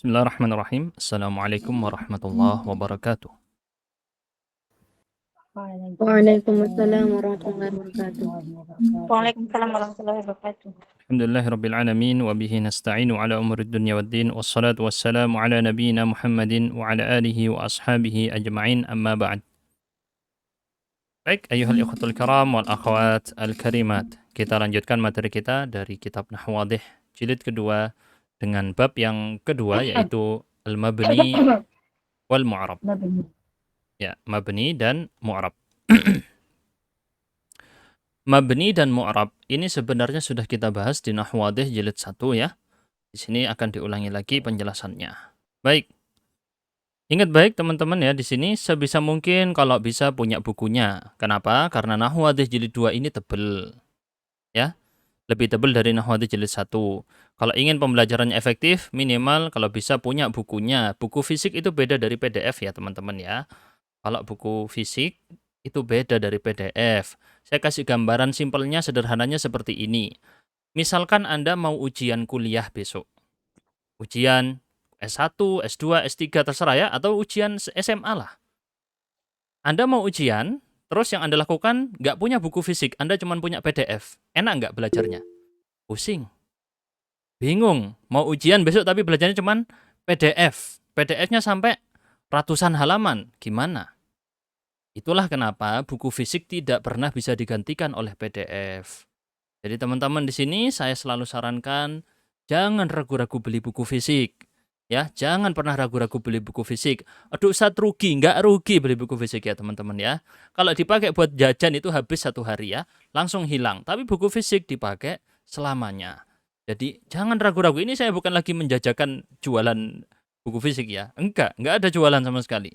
Bismillahirrahmanirrahim. Assalamualaikum warahmatullahi wabarakatuh. Waalaikumsalam warahmatullahi wabarakatuh. Waalaikumsalam warahmatullahi wabarakatuh. Alhamdulillahirabbil alamin wa bihi nasta'inu ala umurid dunya waddin wassalatu wassalamu ala nabiyyina Muhammadin wa ala alihi wa ashabihi ajma'in amma ba'd. Baik, ayuhal ikhwatul kiram wal akhwat al-karimat. Kita lanjutkan materi kita dari kitab Nahwadih jilid kedua dengan bab yang kedua yaitu al-mabni wal mu'rab. Ya, mabni dan mu'rab. Mabni dan mu'rab ini sebenarnya sudah kita bahas di Nahwadih jilid 1 ya. Di sini akan diulangi lagi penjelasannya. Baik. Ingat baik teman-teman ya, di sini sebisa mungkin kalau bisa punya bukunya. Kenapa? Karena Nahwadih jilid 2 ini tebal. Ya. Lebih tebal dari Nahwadih jilid 1. Kalau ingin pembelajarannya efektif, minimal kalau bisa punya bukunya. Buku fisik itu beda dari PDF ya teman-teman ya. Kalau buku fisik itu beda dari PDF. Saya kasih gambaran simpelnya, sederhananya seperti ini. Misalkan Anda mau ujian kuliah besok. Ujian S1, S2, S3 terserah ya, atau ujian SMA lah. Anda mau ujian, terus yang Anda lakukan nggak punya buku fisik, Anda cuma punya PDF. Enak nggak belajarnya? Pusing. Bingung. Mau ujian besok tapi belajarnya cuma PDF. PDF-nya sampai ratusan halaman. Gimana? Itulah kenapa buku fisik tidak pernah bisa digantikan oleh PDF. Jadi teman-teman di sini saya selalu sarankan jangan ragu-ragu beli buku fisik. Ya, jangan pernah ragu-ragu beli buku fisik. Aduh, Ustaz rugi, nggak rugi beli buku fisik ya teman-teman ya. Kalau dipakai buat jajan itu habis 1 hari ya, langsung hilang. Tapi buku fisik dipakai selamanya. Jadi jangan ragu-ragu. Ini saya bukan lagi menjajakan jualan buku fisik ya. Enggak ada jualan sama sekali.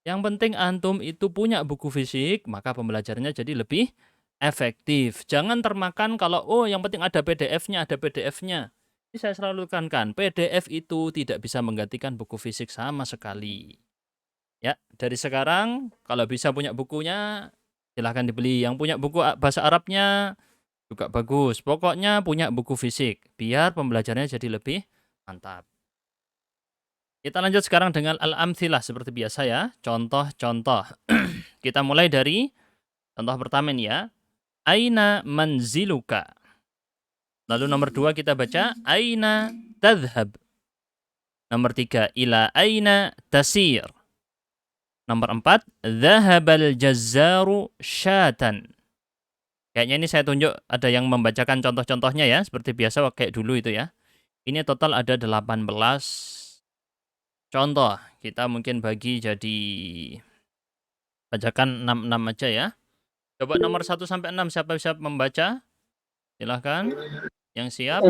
Yang penting antum itu punya buku fisik, maka pembelajarannya jadi lebih efektif. Jangan termakan kalau, oh yang penting ada PDF-nya, ada PDF-nya. Ini saya selalu tekankan, PDF itu tidak bisa menggantikan buku fisik sama sekali. Ya, dari sekarang kalau bisa punya bukunya, silahkan dibeli. Yang punya buku bahasa Arabnya juga bagus. Pokoknya punya buku fisik, biar pembelajarannya jadi lebih mantap. Kita lanjut sekarang dengan al-amthilah seperti biasa ya. Contoh-contoh. Kita mulai dari contoh pertama nih ya. Aina manziluka. Lalu nomor 2 kita baca aina tadhhab. Nomor 3 ila aina tasir. Nomor 4 dhahabal jazzaru syatan. Kayaknya ini saya tunjuk ada yang membacakan contoh-contohnya ya, seperti biasa kayak dulu itu ya. Ini total ada 18 contoh. Kita mungkin bagi jadi bacakan 6 aja ya. Coba nomor 1 sampai 6 siapa bisa membaca? Silahkan. Yang siap.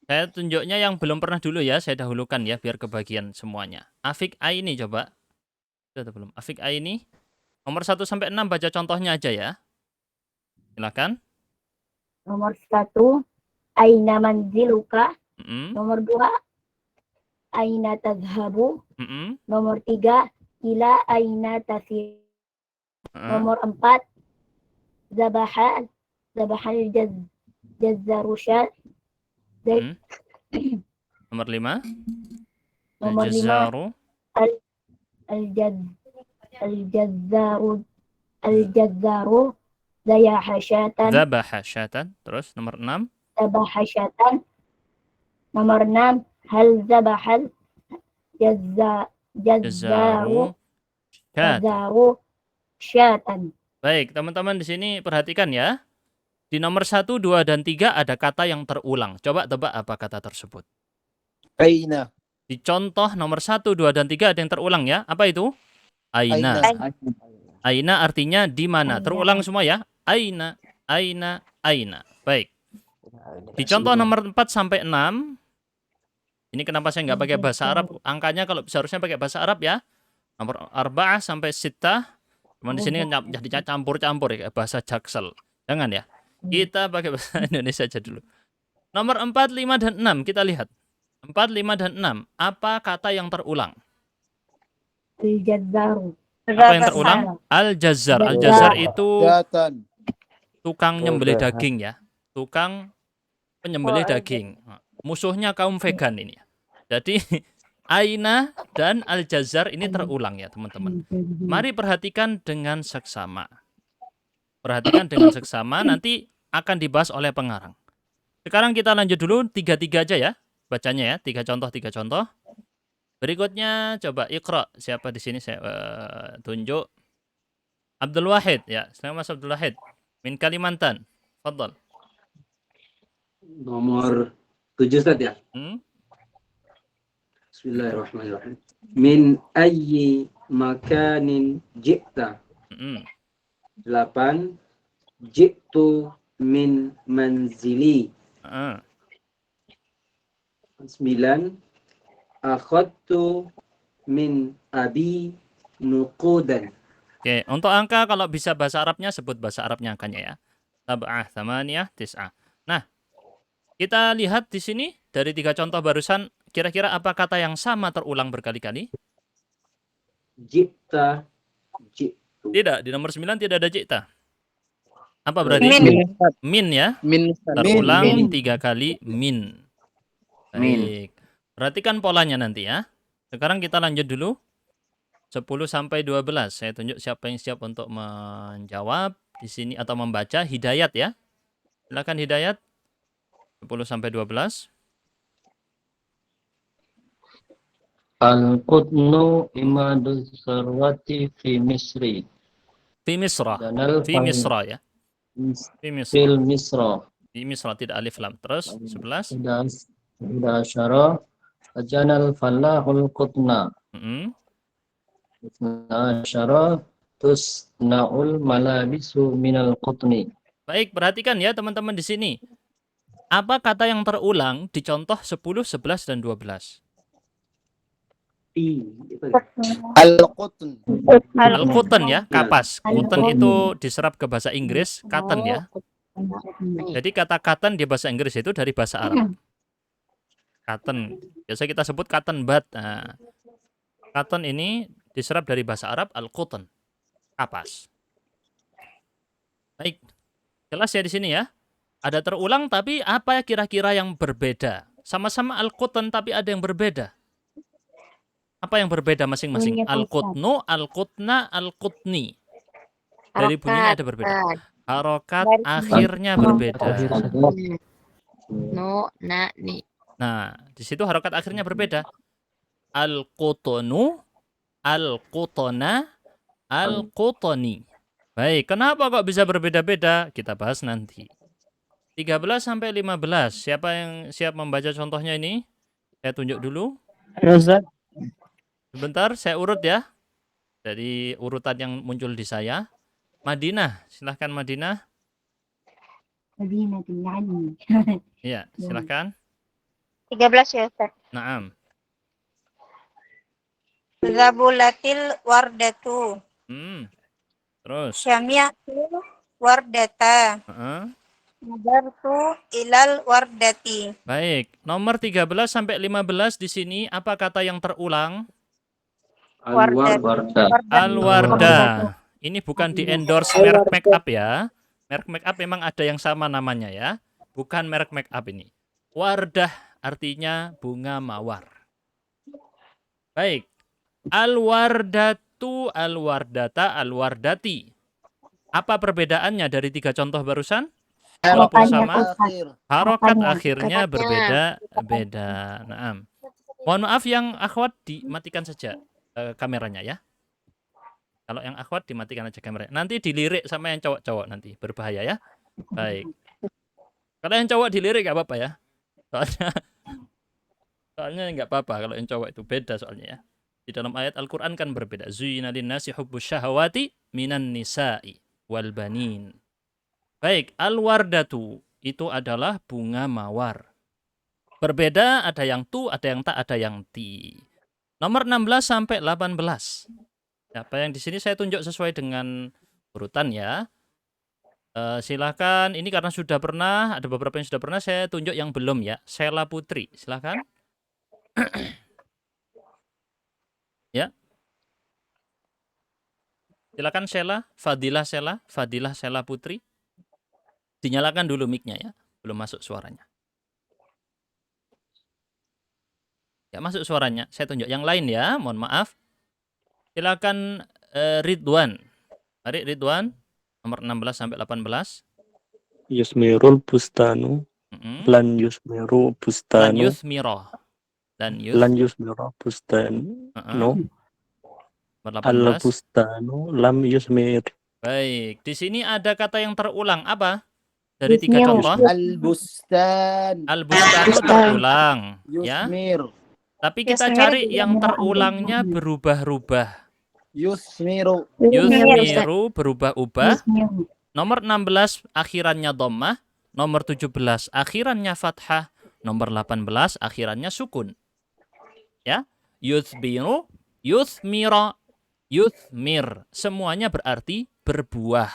Saya tunjuknya yang belum pernah dulu ya, saya dahulukan ya biar kebagian semuanya. Afik A ini coba. Sudah atau belum? Afik A ini nomor 1 sampai 6 baca contohnya aja ya. Silakan. Nomor 1, aina manziluka. Nomor 2, aina tadhhabu. Nomor 3, ila aina tasir. Nomor 4, zabahal jazzaru syat. Nomor 5. Nomor 5, al-jazzaru zayaha syatan. Terus nomor 6. Zabaha syatan. Nomor 6, hal zabahal jazzaru syatan. Baik, teman-teman di sini perhatikan ya. Di nomor 1, 2, dan 3 ada kata yang terulang. Coba tebak apa kata tersebut. Aina. Di contoh nomor 1, 2, dan 3 ada yang terulang ya. Apa itu? Aina. Aina artinya di mana. Terulang semua ya. Aina, aina, aina. Baik. Di contoh nomor 4 sampai 6. Ini kenapa saya nggak pakai bahasa Arab? Angkanya kalau seharusnya pakai bahasa Arab ya. Nomor 4 sampai 6. Cuman di sini jadi campur-campur ya bahasa Jaksel. Jangan ya. Kita pakai bahasa Indonesia aja dulu. Nomor 4, 5, dan 6 kita lihat. 4, 5, dan 6. Apa kata yang terulang? Al-jazzaru. Apa yang terulang? Al-jazzar. Al-jazzar itu tukang nyembelih daging ya. Tukang penyembelih daging. Musuhnya kaum vegan ini. Jadi aina dan al-jazar ini terulang ya teman-teman. Mari perhatikan dengan seksama. Perhatikan dengan seksama, nanti akan dibahas oleh pengarang. Sekarang kita lanjut dulu 3-3 aja ya. Bacanya ya, 3 contoh, 3 contoh. Berikutnya coba Iqra. Siapa di sini saya tunjuk. Abdul Wahid ya. Selamat Mas Abdul Wahid. Min Kalimantan. Fadal. Nomor 7 Ustaz ya. Bismillahirrahmanirrahim. Min ayyi makanin ji'ta. 8. Ji'tu min manzili. 9. Akhadtu min abi nuqudan. Oke, untuk angka kalau bisa bahasa Arabnya sebut bahasa Arabnya angkanya ya. Sab'ah, thamaniyah, tis'ah. Nah, kita lihat di sini dari 3 contoh barusan, kira-kira apa kata yang sama terulang berkali-kali? Ji'ta, ji'tu. Tidak, di nomor 9 tidak ada ji'ta. Apa berarti? Min. Min ya. Min. Terulang Min. 3 kali min. Min. Baik. Perhatikan polanya nanti ya. Sekarang kita lanjut dulu. 10 sampai 12. Saya tunjuk siapa yang siap untuk menjawab di sini atau membaca. Hidayat ya. Silakan Hidayat. 10 sampai 12. Al-Qutnu imadul sarwati fi Misri. Fi Misra. Danal Fi Misra ya. Fi Misra. fil Misra. Fi Misra tidak alif lam. Terus 11. Sudah syara ajanal falahul qutna. Syara tusnaul malabisu minal qutni. Baik, perhatikan ya teman-teman di sini. Apa kata yang terulang di contoh 10, 11 dan 12? Al-Qutn. Al-Qutn ya, kapas. Qutn itu diserap ke bahasa Inggris, cotton ya. Jadi kata cotton di bahasa Inggris itu dari bahasa Arab. Cotton. Biasa kita sebut cotton bud. Nah, cotton ini diserap dari bahasa Arab al-qutn. Kapas. Baik. Jelas ya di sini ya. Ada terulang tapi apa kira-kira yang berbeda? Sama-sama al-qutn tapi ada yang berbeda. Apa yang berbeda masing-masing? Al-qutnu, al-qutna, al-qutni. Dari bunyinya ada berbeda. Harokat akhirnya berbeda. No, na, ni. Nah, di situ harokat akhirnya berbeda. Al-qutnu, al-qutna, al-qutni. Baik, kenapa kok bisa berbeda-beda? Kita bahas nanti. 13 sampai 15. Siapa yang siap membaca contohnya ini? Saya tunjuk dulu. Sebentar, saya urut ya. Dari urutan yang muncul di saya. Madinah, silahkan Madinah. Madinatul Yani. Iya, silahkan. 13 ya Ustaz. Naam. Zabulatil wardatu. Terus. Syamiatu wardata. Nadartu ilal wardati. Baik, nomor 13 sampai 15 di sini apa kata yang terulang? Al-warda. Al-warda. Ini bukan di endorse merek make up ya. Merek make up memang ada yang sama namanya ya. Bukan merek make up ini. Wardah artinya bunga mawar. Baik. Al-wardatu, al-wardata, al-wardati. Apa perbedaannya dari 3 contoh barusan? Walaupun sama, harokat akhirnya berbeda-beda. Naam. Mohon maaf yang akhwat dimatikan saja kameranya ya. Kalau yang akhwat dimatikan aja kameranya. Nanti dilirik sama yang cowok-cowok nanti. Berbahaya ya. Baik. Kalau yang cowok dilirik nggak apa-apa ya. Soalnya nggak apa-apa kalau yang cowok itu beda soalnya ya. Di dalam ayat Al-Quran kan berbeda. Zuyina linnasi hubbus syahawati minan nisa'i wal banin. Baik, al-wardatu itu adalah bunga mawar. Berbeda, ada yang tu, ada yang tak, ada yang ti. Nomor 16 sampai 18. Apa yang di sini saya tunjuk sesuai dengan urutan ya. Silakan, ini karena sudah pernah, ada beberapa yang sudah pernah, saya tunjuk yang belum ya. Sela Putri, silakan. Ya. Silakan Sela, Fadilah Sela Putri. Dinyalakan dulu mic-nya ya, belum masuk suaranya. Nggak masuk suaranya. Saya tunjuk yang lain ya, mohon maaf. Silakan Ridwan. Mari Ridwan, nomor 16 sampai 18. Yusmirul bustanu Mm-mm. lan yusmiru Lan bustanu yuthmiro. Lan lan yusmiru bustanu nomor al 18. bustanu lam yusmir. Baik, di sini ada kata yang terulang apa? Dari 3 Yusmir. contoh. Al-bustan. Al-bustanu terulang, ya. Yusmir. Tapi kita Yusmir cari juga yang mirah. terulangnya berubah-ubah. Yusmiru. Yusmiru berubah-ubah. Yusmir. Nomor 16 akhirannya dhammah, nomor 17 akhirannya fathah, nomor 18 akhirannya sukun. Ya. Yuthbiru, yuthmira, yuthmir. Semuanya berarti berbuah.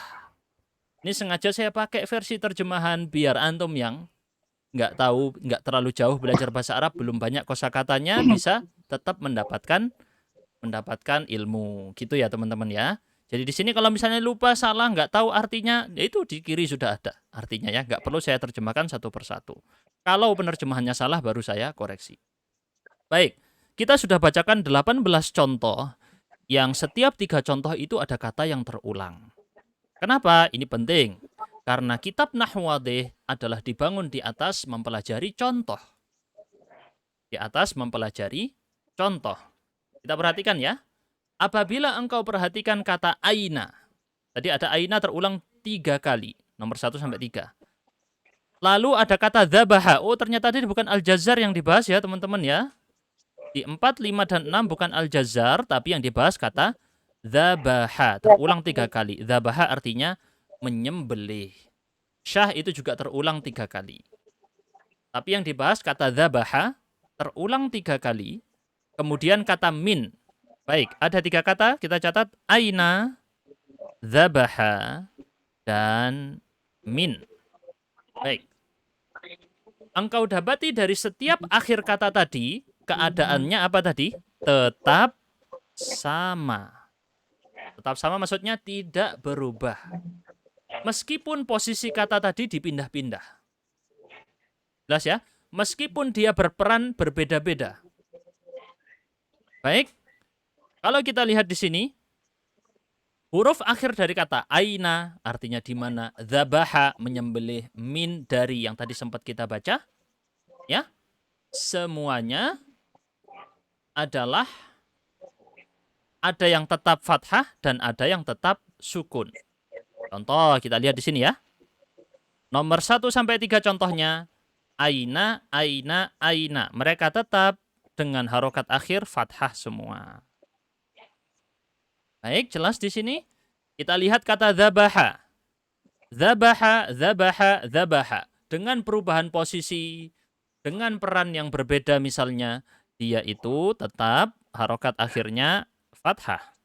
Ini sengaja saya pakai versi terjemahan biar antum yang nggak tahu, nggak terlalu jauh belajar bahasa Arab, belum banyak kosakatanya, bisa tetap mendapatkan ilmu. Gitu ya teman-teman ya. Jadi di sini kalau misalnya lupa, salah, nggak tahu artinya, ya itu di kiri sudah ada artinya ya. Nggak perlu saya terjemahkan satu persatu. Kalau penerjemahannya salah, baru saya koreksi. Baik, kita sudah bacakan 18 contoh, yang setiap 3 contoh itu ada kata yang terulang. Kenapa? Ini penting. Karena kitab Nahwadih adalah dibangun di atas mempelajari contoh. Di atas mempelajari contoh. Kita perhatikan ya. Apabila engkau perhatikan kata aina. Tadi ada aina terulang 3 kali. Nomor 1 sampai 3. Lalu ada kata dhabaha. Oh, ternyata tadi bukan al-jazar yang dibahas ya teman-teman ya. Di 4, 5, dan 6 bukan al-jazar. Tapi yang dibahas kata dhabaha. Terulang 3 kali. Dhabaha artinya menyembelih. Syah itu juga terulang 3 kali. Tapi yang dibahas kata dhabaha terulang 3 kali. Kemudian kata min. Baik, ada 3 kata, kita catat. Aina, dhabaha, dan min. Baik. Engkau dapati dari setiap akhir kata tadi, keadaannya apa tadi? Tetap sama. Tetap sama maksudnya tidak berubah. Meskipun posisi kata tadi dipindah-pindah. Jelas ya? Meskipun dia berperan berbeda-beda. Baik. Kalau kita lihat di sini, huruf akhir dari kata aina artinya di mana, dhabaha menyembelih, min dari yang tadi sempat kita baca, ya. Semuanya adalah ada yang tetap fathah dan ada yang tetap sukun. Contoh kita lihat di sini ya. Nomor 1 sampai 3 contohnya aina, aina, aina. Mereka tetap dengan harokat akhir fathah semua. Baik, jelas di sini. Kita lihat kata dhabaha. Dhabaha, dhabaha, dhabaha. Dengan perubahan posisi, dengan peran yang berbeda misalnya, dia itu tetap harokat akhirnya fathah.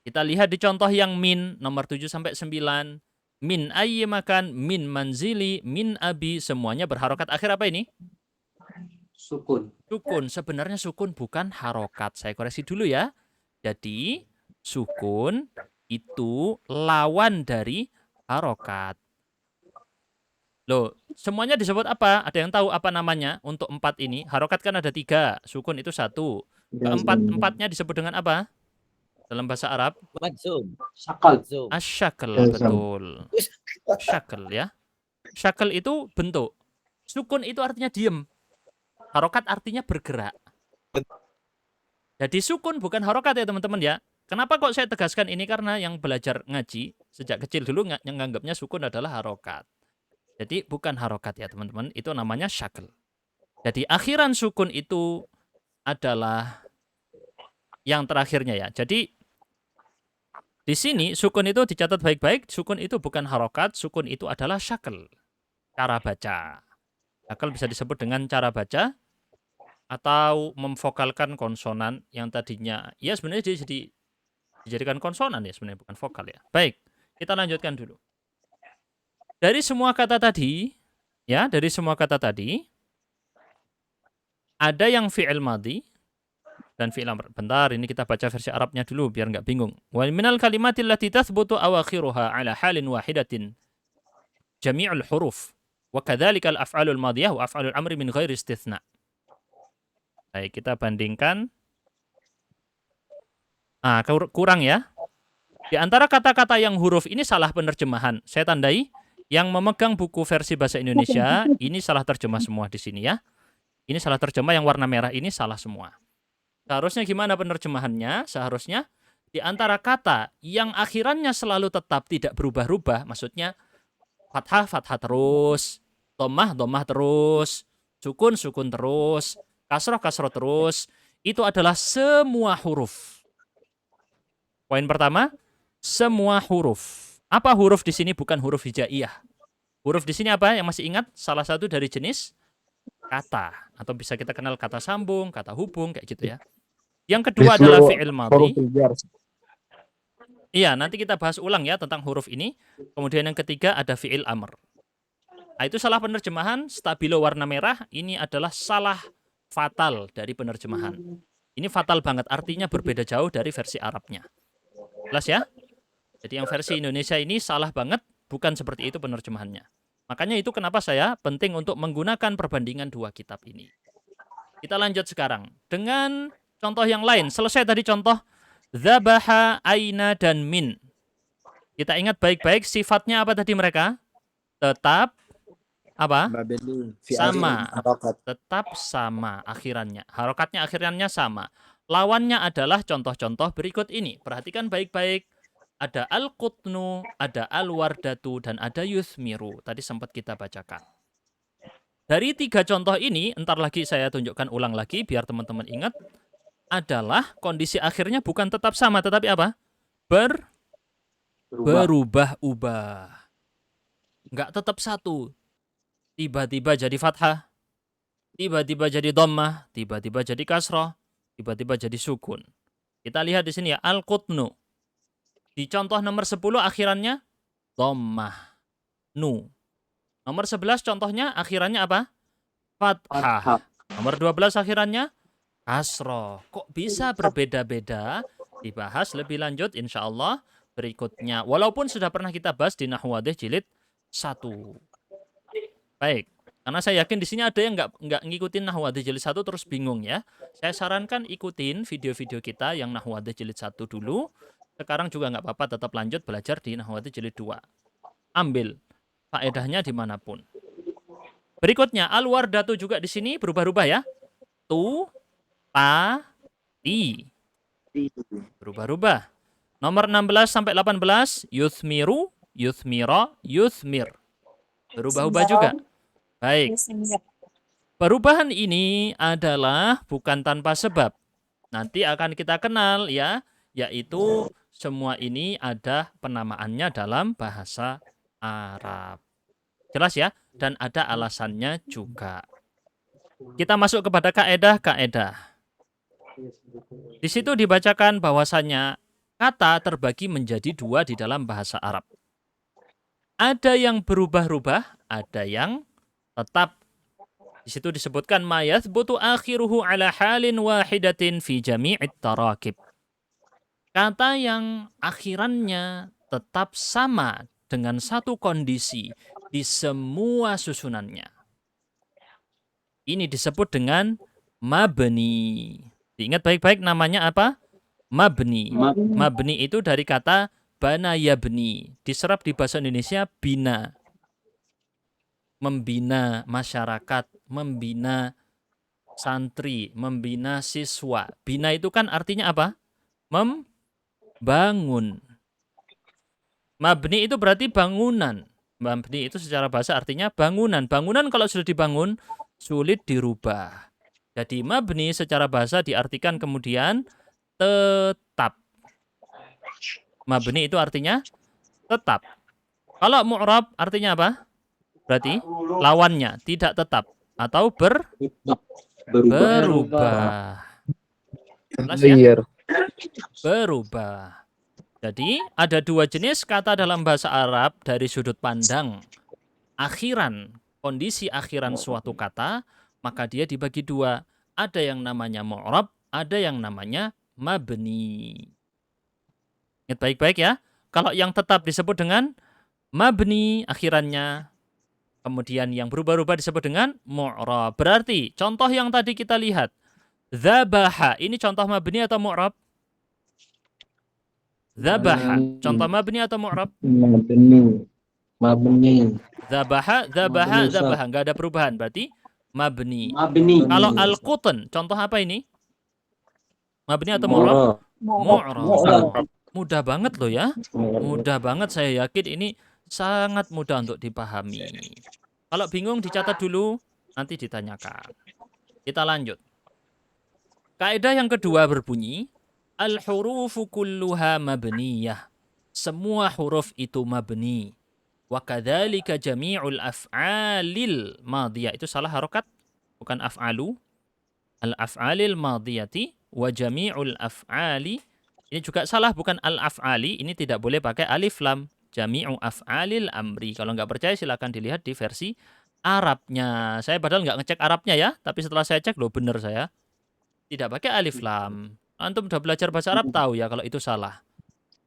Kita lihat di contoh yang min, nomor 7 sampai 9. Min ayyi makan, min manzili, min abi, semuanya berharokat akhir apa ini? Sukun. Sukun. Sebenarnya sukun bukan harokat. Saya koreksi dulu ya. Jadi, sukun itu lawan dari harokat. Loh, semuanya disebut apa? Ada yang tahu apa namanya untuk 4 ini? Harokat kan ada 3, sukun itu 1. Keempat-empatnya disebut dengan apa? Dalam bahasa Arab? Sakal. Asyakal, betul. Syakal ya. Syakal itu bentuk. Sukun itu artinya diem. Harokat artinya bergerak. Jadi sukun bukan harokat ya teman-teman ya. Kenapa kok saya tegaskan ini? Karena yang belajar ngaji sejak kecil dulu yang nganggapnya sukun adalah harokat. Jadi bukan harokat ya teman-teman. Itu namanya syakal. Jadi akhiran sukun itu adalah yang terakhirnya ya. Jadi di sini sukun itu dicatat baik-baik. Sukun itu bukan harokat. Sukun itu adalah syakal. Cara baca. Syakal bisa disebut dengan cara baca. Atau memvokalkan konsonan yang tadinya, ya sebenarnya dia dijadikan konsonan ya sebenarnya, bukan vokal ya. Baik, kita lanjutkan dulu. Dari semua kata tadi, ya, dari semua kata tadi, ada yang fi'il madhi dan fi'il amr. Bentar, ini kita baca versi Arabnya dulu biar nggak bingung. Wa minal kalimatil lati tathbutu awakhiruha ala halin wahidatin jami'ul huruf wa kadzalika al-af'alul madhiyah wa af'alul amri min ghairi istitsna. Baik, kita bandingkan. Kurang ya. Di antara kata-kata yang huruf ini salah penerjemahan. Saya tandai yang memegang buku versi bahasa Indonesia, ini salah terjemah semua di sini ya. Ini salah terjemah, yang warna merah ini salah semua. Seharusnya gimana penerjemahannya? Seharusnya di antara kata yang akhirannya selalu tetap tidak berubah-ubah, maksudnya fathah, fathah terus, dhammah, dhammah terus, sukun, sukun terus, kasroh, kasroh terus, itu adalah semua huruf. Poin pertama, semua huruf. Apa huruf di sini? Bukan huruf hijaiyah. Huruf di sini apa? Yang masih ingat? Salah satu dari jenis kata, atau bisa kita kenal kata sambung, kata hubung, kayak gitu ya. Yang kedua adalah fi'il madhi. Iya, nanti kita bahas ulang ya tentang huruf ini. Kemudian yang ketiga ada fi'il amr. Nah, itu salah penerjemahan. Stabilo warna merah ini adalah salah fatal dari penerjemahan. Ini fatal banget, artinya berbeda jauh dari versi Arabnya. Jelas ya? Jadi yang versi Indonesia ini salah banget, bukan seperti itu penerjemahannya. Makanya itu kenapa saya penting untuk menggunakan perbandingan dua kitab ini. Kita lanjut sekarang dengan contoh yang lain. Selesai tadi contoh dzabaha, aina, dan min. Kita ingat baik-baik sifatnya apa tadi mereka? Tetap apa? Sama. Tetap sama akhirannya. Harokatnya akhirannya sama. Lawannya adalah contoh-contoh berikut ini. Perhatikan baik-baik. Ada al-qutnu, ada al-wardatu, dan ada yuthmiru. Tadi sempat kita bacakan. Dari tiga contoh ini, entar lagi saya tunjukkan ulang lagi biar teman-teman ingat. Adalah kondisi akhirnya bukan tetap sama, tetapi apa? Berubah-ubah. Enggak tetap satu. Tiba-tiba jadi fathah, tiba-tiba jadi dhammah, tiba-tiba jadi kasroh, tiba-tiba jadi sukun. Kita lihat di sini ya, al-qutnu. Di contoh nomor 10 akhirannya dhammah, nu. Nomor 11 contohnya akhirannya apa? Fathah. Nomor 12 akhirannya kasroh. Kok bisa berbeda-beda? Dibahas lebih lanjut insya Allah berikutnya. Walaupun sudah pernah kita bahas di Nahwu Wadih jilid 1. Baik, karena saya yakin di sini ada yang nggak ngikutin Nahwu Wadih jilid 1 terus bingung ya. Saya sarankan ikutin video-video kita yang Nahwu Wadih jilid 1 dulu. Sekarang juga nggak apa-apa, tetap lanjut belajar di Nahwu Wadih jilid 2. Ambil faedahnya dimanapun. Berikutnya, al-wardatu juga di sini berubah-ubah ya. Tu, ta, ti. Berubah-ubah. Nomor 16 sampai 18, yuthmiru, yuthmira, yuthmir. Berubah-ubah juga. Baik. Perubahan ini adalah bukan tanpa sebab. Nanti akan kita kenal ya, yaitu semua ini ada penamaannya dalam bahasa Arab. Jelas ya? Dan ada alasannya juga. Kita masuk kepada kaedah-kaedah. Di situ dibacakan bahwasannya kata terbagi menjadi dua di dalam bahasa Arab. Ada yang berubah-ubah, ada yang tetap. Di situ disebutkan ma yathbutu akhiruhu ala halin wahidatin fi jami'it tarakib. Kata yang akhirannya tetap sama dengan satu kondisi di semua susunannya. Ini disebut dengan mabni. Diingat baik-baik namanya apa? Mabni. Mabni itu dari kata bana yabni. Diserap di bahasa Indonesia bina. Membina masyarakat, membina santri, membina siswa. Bina itu kan artinya apa? Membangun. Mabni itu berarti bangunan. Mabni itu secara bahasa artinya bangunan. Bangunan kalau sudah dibangun, sulit dirubah. Jadi mabni secara bahasa diartikan kemudian tetap. Mabni itu artinya tetap. Kalau mu'rab artinya apa? Berarti lawannya tidak tetap atau berubah. Jelas ya? Berubah. Jadi ada dua jenis kata dalam bahasa Arab dari sudut pandang akhiran, kondisi akhiran suatu kata, maka dia dibagi dua. Ada yang namanya mu'rab, ada yang namanya mabni. Ingat baik-baik ya. Kalau yang tetap disebut dengan mabni akhirannya, kemudian yang berubah-ubah disebut dengan mu'rab. Berarti contoh yang tadi kita lihat, Dzabaha. Ini contoh mabni atau mu'rab? Dzabaha. Contoh mabni atau mu'rab? Mabni. Mabni. Dzabaha, dzabaha, dzabaha. Enggak ada perubahan. Berarti mabni. Mabni. Kalau al-qutn, contoh apa ini? Mabni atau mu'rab? Mu'rab. Mu'rab. Mudah banget loh ya. Mudah banget, saya yakin ini sangat mudah untuk dipahami. Kalau bingung dicatat dulu, nanti ditanyakan. Kita lanjut. Kaidah yang kedua berbunyi, al-hurufu kulluha mabniyah. Semua huruf itu mabni. Wa kadzalika jami'ul af'alil madiyah. Itu salah harokat, bukan af'alu. Al-af'alil madiyati wa jami'ul af'ali. Ini juga salah, bukan al-af'ali. Ini tidak boleh pakai alif lam. Jami'u af'alil amri. Kalau nggak percaya silakan dilihat di versi Arabnya. Saya padahal nggak ngecek Arabnya ya, tapi setelah saya cek, loh bener saya. Tidak pakai alif lam. Antum udah belajar bahasa Arab tahu ya kalau itu salah.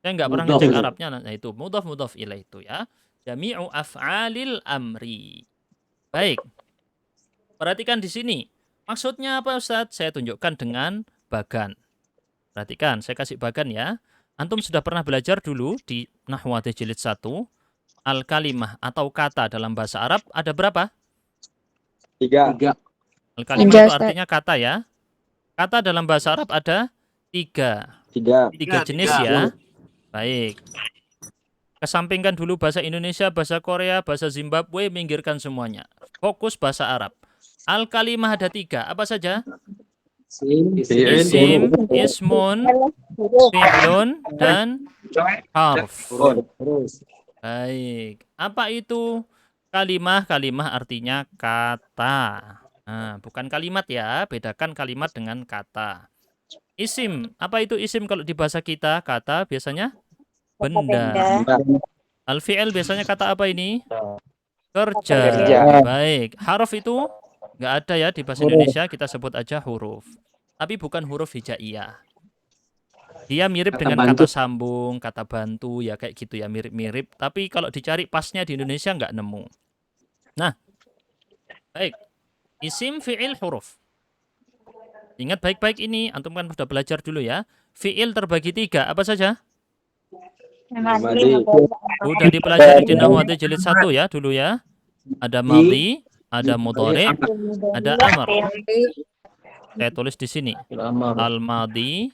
Saya nggak pernah ngecek Arabnya. Nah itu mudhaf ilaih itu ya. Jami'u af'alil amri. Baik. Perhatikan di sini. Maksudnya apa Ustadz? Saya tunjukkan dengan bagan. Perhatikan, saya kasih bagan ya. Antum sudah pernah belajar dulu di Nahwu jilid 1. Al-kalimah atau kata dalam bahasa Arab ada berapa? 3. Al-kalimah Tiga, itu Ustaz. artinya kata ya. Kata dalam bahasa Arab ada 3. 3. 3 jenis ya. Baik. Kesampingkan dulu bahasa Indonesia, bahasa Korea, bahasa Zimbabwe, minggirkan semuanya. Fokus bahasa Arab. Al-kalimah ada 3. Apa saja? Isim, ismun, fi'lun, dan harf. Baik. Apa itu kalimah? Kalimah artinya kata. Nah, bukan kalimat ya. Bedakan kalimat dengan kata. Isim. Apa itu isim kalau di bahasa kita? Kata biasanya benda. Al-fi'il biasanya kata apa ini? Kerja. Kerja. Baik. Harf itu nggak ada ya di bahasa Indonesia. Kita sebut aja huruf. Tapi bukan huruf hijaiyah. Dia mirip Kata dengan bantu. kata sambung, kata bantu, ya kayak gitu ya, mirip-mirip. Tapi kalau dicari pasnya di Indonesia nggak nemu. Nah, baik. Isim, fi'il, huruf. Ingat baik-baik ini, antum kan sudah belajar dulu ya. Fi'il terbagi 3, apa saja? Madi. Udah dipelajari di Nahwu jilid 1 ya dulu ya. Ada madhi, ada mudhari', ada amr. Saya tulis di sini. Al-amr. Al-madhi,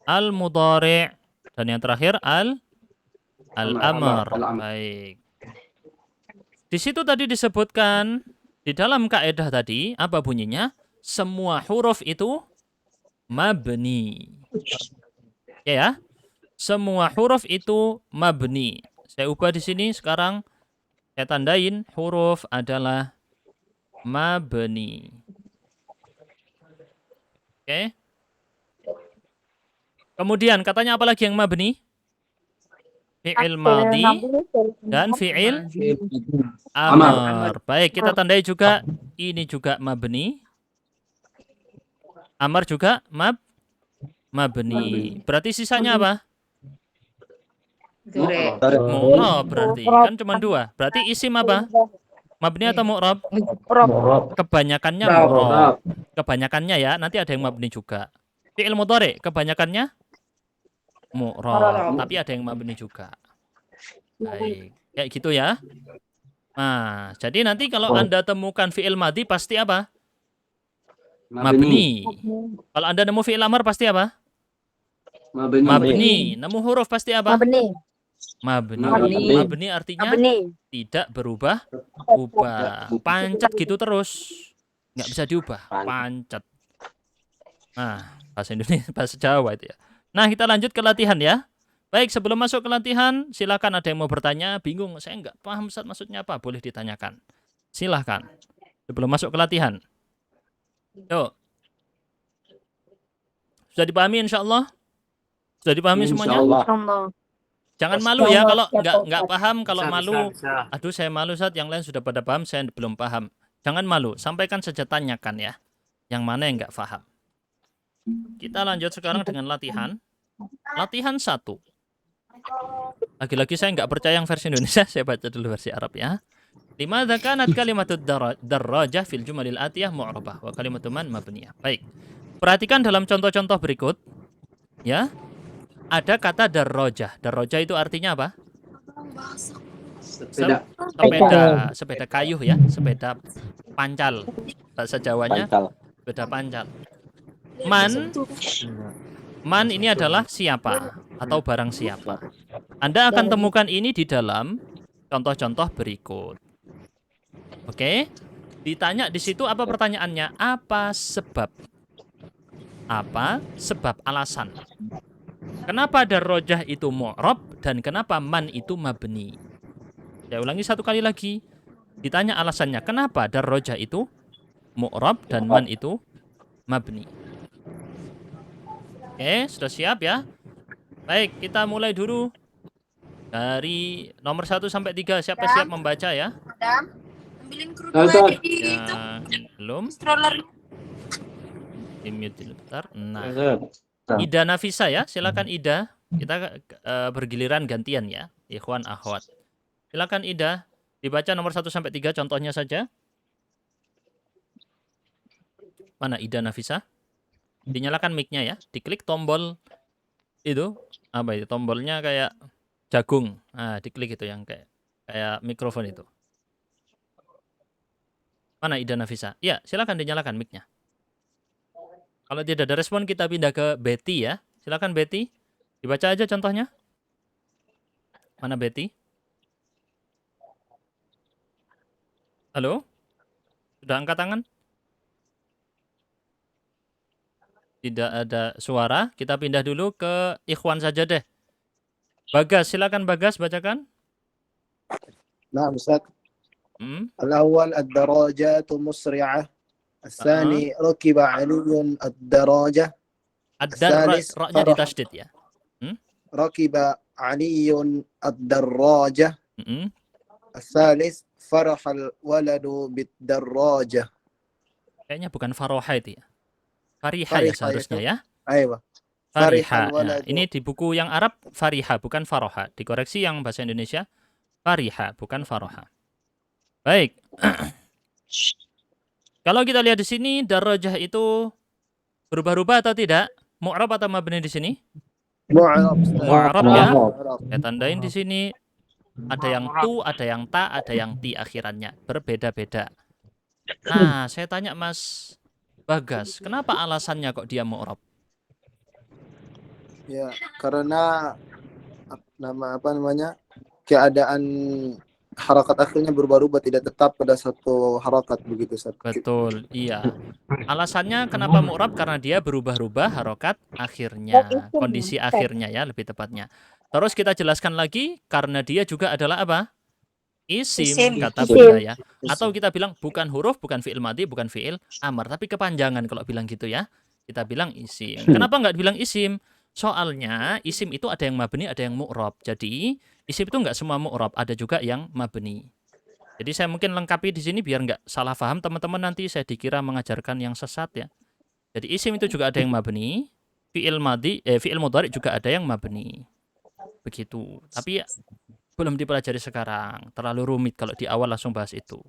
al-mudhari', dan yang terakhir al-amr. Baik. Di situ tadi disebutkan di dalam kaidah tadi apa bunyinya? Semua huruf itu mabni. Ya. Semua huruf itu mabni. Saya ubah di sini sekarang saya tandain huruf adalah mabni. Oke. Kemudian katanya apa lagi yang mabni? Fi'il madhi dan fi'il amr. Baik, kita tandai juga ini juga mabni. Amr juga mabni. Berarti sisanya apa? Mu'rab berarti. Kan cuma 2. Berarti isim apa? Mabni atau mu'rab? Mu'rab. Kebanyakannya mu'rab. Kebanyakannya ya, nanti ada yang mabni juga. Fi'il mudhari kebanyakannya mu'rab, tapi ada yang mabni juga. Baik, kayak gitu ya. Nah, jadi nanti kalau Anda temukan fi'il madhi pasti apa? Mabni. Kalau Anda nemu fi'il amr pasti apa? Mabni. Nemu huruf pasti apa? Mabni. Mabni artinya tidak berubah-ubah. Pancet gitu terus. Nggak bisa diubah. Pancet. Nah, bahasa Indonesia, bahasa Jawa itu ya. Nah, kita lanjut ke latihan ya. Baik, sebelum masuk ke latihan, silakan ada yang mau bertanya. Bingung, saya nggak paham Ustaz maksudnya apa. Boleh ditanyakan. Silakan. Sebelum masuk ke latihan. Yuk. Sudah dipahami insya Allah? Sudah dipahami semuanya? Jangan malu ya kalau nggak paham, kalau malu. Aduh, saya malu Ustaz, yang lain sudah pada paham, saya belum paham. Jangan malu, sampaikan saja, tanyakan ya. Yang mana yang nggak paham. Kita lanjut sekarang dengan latihan. Latihan 1. Lagi-lagi saya nggak percaya yang versi Indonesia, saya baca dulu versi Arab ya. Limadza kanat kalimatud darajah fil jumalil atiyah mu'rabah wa kalimatu man mabniyah. Baik. Perhatikan dalam contoh-contoh berikut, ya. Ada kata darrojah. Darrojah itu artinya apa? Sepeda. Sepeda kayuh ya, sepeda pancal. Bahasa Jawanya Pancal. sepeda pancal. Man ini adalah siapa atau barang siapa. Anda akan temukan ini di dalam contoh-contoh berikut. Oke? Ditanya di situ apa pertanyaannya? Apa sebab? Apa sebab alasan? Kenapa darrojah itu mu'rab dan kenapa man itu mabni? Saya ulangi satu kali lagi. Ditanya alasannya, kenapa darrojah itu mu'rab dan man itu mabni? Oke, sudah siap ya? Baik, kita mulai dulu dari nomor 1 sampai 3. Siapa siap membaca ya? Ambilin Ustaz. Yang belum? stroller. Di-mute dulu bentar. Nah, Ustaz. Ida Nafisa ya, silakan Ida. Kita bergiliran gantian ya, ikhwan akhwat. Silakan Ida, dibaca nomor 1 sampai 3 contohnya saja. Mana Ida Nafisa? Dinyalakan mic-nya ya, diklik tombol itu, apa itu? Tombolnya kayak jagung. Nah, diklik itu yang kayak mikrofon itu. Mana Ida Nafisa? Ya, silakan dinyalakan mic-nya. Kalau tidak ada respon, kita pindah ke Betty ya. Silakan Betty. Dibaca aja contohnya. Mana Betty? Halo? Sudah angkat tangan? Tidak ada suara. Kita pindah dulu ke Ikhwan saja deh. Bagas, silakan Bagas bacakan. نعم أستاذ. الأول الدراجات مسرعة. الثاني ركب علي الدراجة. الثالث Ra-nya ditasydid ya. ركب علي الدراجة. الثالث فرح الولد بالدراجة. Kayaknya bukan faroha itu ya. Fariha ya seharusnya ya. أيوة. Fariha. Nah, ini di buku yang Arab fariha bukan faroha. Dikoreksi yang bahasa Indonesia fariha bukan faroha. Baik. Kalau kita lihat di sini darajah itu berubah-ubah atau tidak? Mu'rab atau mabni di sini? Mu'rab ya. Saya tandain di sini ada yang tu, ada yang ta, ada yang ti akhirannya. Berbeda-beda. Nah, saya tanya Mas Bagas, kenapa alasannya kok dia mu'rab? Ya, karena keadaan harakat akhirnya berubah-ubah, tidak tetap pada satu harakat begitu. Betul, iya. Alasannya kenapa mu'rab? Karena dia berubah-ubah harakat akhirnya, kondisi akhirnya ya lebih tepatnya. Terus kita jelaskan lagi karena dia juga adalah apa? Isim, kata Bunda ya. Atau kita bilang bukan huruf, bukan fi'il madhi, bukan fi'il amar, tapi kepanjangan kalau bilang gitu ya. Kita bilang isim. Kenapa nggak bilang isim? Soalnya isim itu ada yang mabni, ada yang mu'rab. Jadi isim itu nggak semua mu'rab, ada juga yang mabni. Jadi saya mungkin lengkapi di sini biar nggak salah paham teman-teman, nanti saya dikira mengajarkan yang sesat ya. Jadi isim itu juga ada yang mabni, fi'il madhi, fi'il mudhari juga ada yang mabni. Begitu. Tapi ya, belum dipelajari sekarang. Terlalu rumit kalau di awal langsung bahas itu.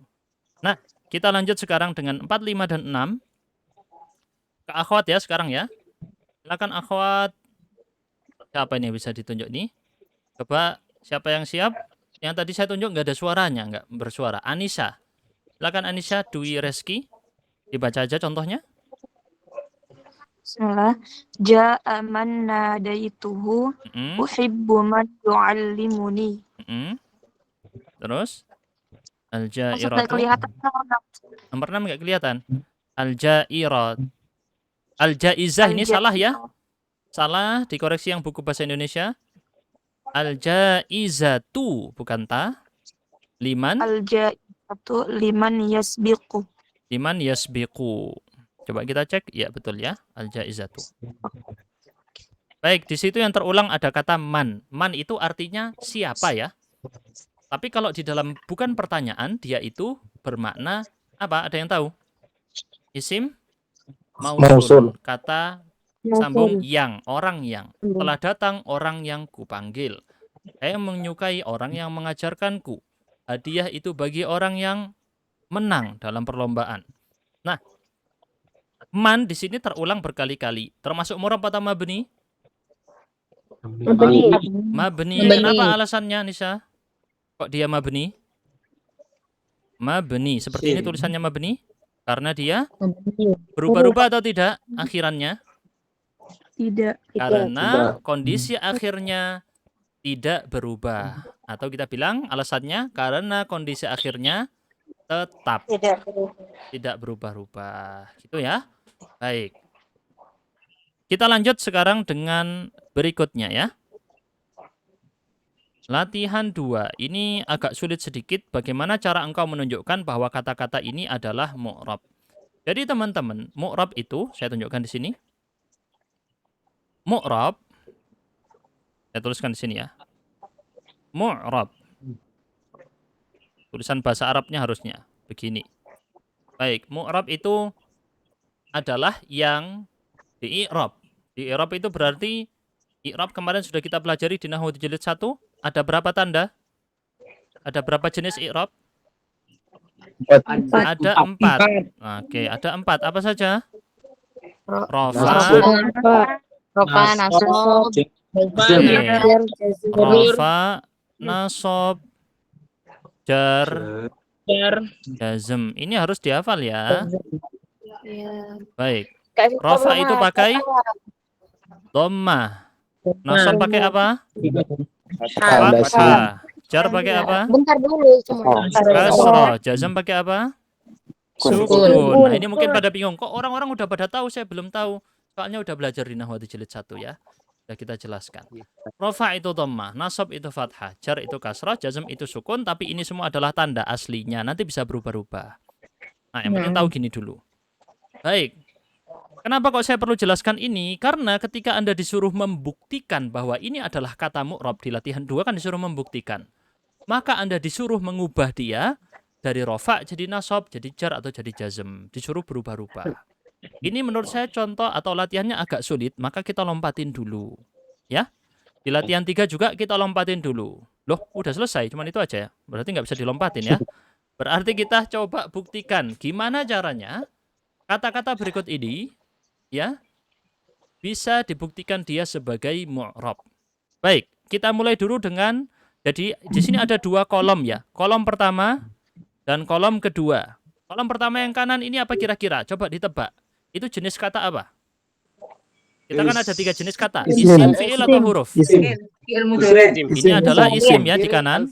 Nah, kita lanjut sekarang dengan 4, 5, dan 6. Ke akhwat ya sekarang ya. Silakan akhwat. Siapa ini yang bisa ditunjuk nih? Coba siapa yang siap? Yang tadi saya tunjuk nggak ada suaranya, nggak bersuara. Anissa. Silakan Anissa Dwi Reski. Dibaca aja contohnya. Bismillah. Ja'a man nadaituhu uhibbu man yu'allimuni. Terus Al-Ja'irat. Nggak kelihatan. Nomor 6 nggak kelihatan. Al-Ja'irat. Al-Jaizah ini salah ya? Salah, dikoreksi yang buku bahasa Indonesia. Al-Jaizatu bukan ta. Liman. Al-Jaizatu liman yasbiqu. Liman yasbiqu. Coba kita cek, ya betul ya, al-jaizatu. Baik, di situ yang terulang ada kata man. Man itu artinya siapa ya. Tapi kalau di dalam bukan pertanyaan, dia itu bermakna apa? Ada yang tahu? Isim mausul. Kata sambung yang, orang yang. Telah datang orang yang kupanggil. Saya menyukai orang yang mengajarkanku. Hadiah itu bagi orang yang menang dalam perlombaan. Nah, Man di sini terulang berkali-kali. Termasuk mu'rab atau mabni? Mabni. Mabni. Mabni. Kenapa alasannya, Nisa? Kok dia mabni? Mabni. Seperti ini tulisannya mabni? Karena dia berubah-ubah atau tidak akhirannya? Tidak. Karena kondisi akhirnya tidak berubah. Atau kita bilang alasannya karena kondisi akhirnya tetap. Tidak berubah-ubah. Gitu ya. Baik. Kita lanjut sekarang dengan berikutnya ya. Latihan 2. Ini agak sulit sedikit. Bagaimana cara engkau menunjukkan bahwa kata-kata ini adalah mu'rab. Jadi teman-teman, mu'rab itu, saya tunjukkan di sini. Mu'rab. Saya tuliskan di sini ya. Mu'rab. Tulisan bahasa Arabnya harusnya begini. Baik, mu'rab itu adalah yang di-i'rab. Di-i'rab itu berarti i'rab kemarin sudah kita pelajari di Nahwu jilid 1. Ada berapa tanda? Ada berapa jenis i'rab? Ada 4. Oke, ada 4. Apa saja? Rafa, Nasab, Rafa, nasab, jar, jazm. Ini harus dihafal ya. Baik. Rafa itu pakai dhammah. Nasab pakai apa? Fathah. Jar pakai apa? Bentar dulu cuma. Kasrah. Jazm pakai apa? Sukun. Nah, ini mungkin pada bingung. Kok orang-orang udah pada tahu, saya belum tahu. Soalnya udah belajar di Nahwu jilid 1 ya. Sudah kita jelaskan. Rafa itu dhammah, nasab itu fathah, jar itu kasrah, jazm itu sukun, tapi ini semua adalah tanda aslinya. Nanti bisa berubah-ubah. Nah, yang penting tahu gini dulu. Baik. Kenapa kok saya perlu jelaskan ini? Karena ketika Anda disuruh membuktikan bahwa ini adalah kata mu'rab di latihan 2 kan disuruh membuktikan. Maka Anda disuruh mengubah dia dari rafa jadi nasab, jadi jar atau jadi jazm. Disuruh berubah-ubah. Ini menurut saya contoh atau latihannya agak sulit, maka kita lompatin dulu. Ya. Di latihan 3 juga kita lompatin dulu. Loh, udah selesai, cuman itu aja ya. Berarti nggak bisa dilompatin ya. Berarti kita coba buktikan gimana caranya kata-kata berikut ini ya bisa dibuktikan dia sebagai mu'rab. Baik, kita mulai dulu dengan, jadi di sini ada 2 kolom ya. Kolom pertama dan kolom kedua. Kolom pertama yang kanan ini apa kira-kira? Coba ditebak. Itu jenis kata apa? Kita kan ada 3 jenis kata. Isim, fi'il atau huruf? Ini adalah isim ya di kanan.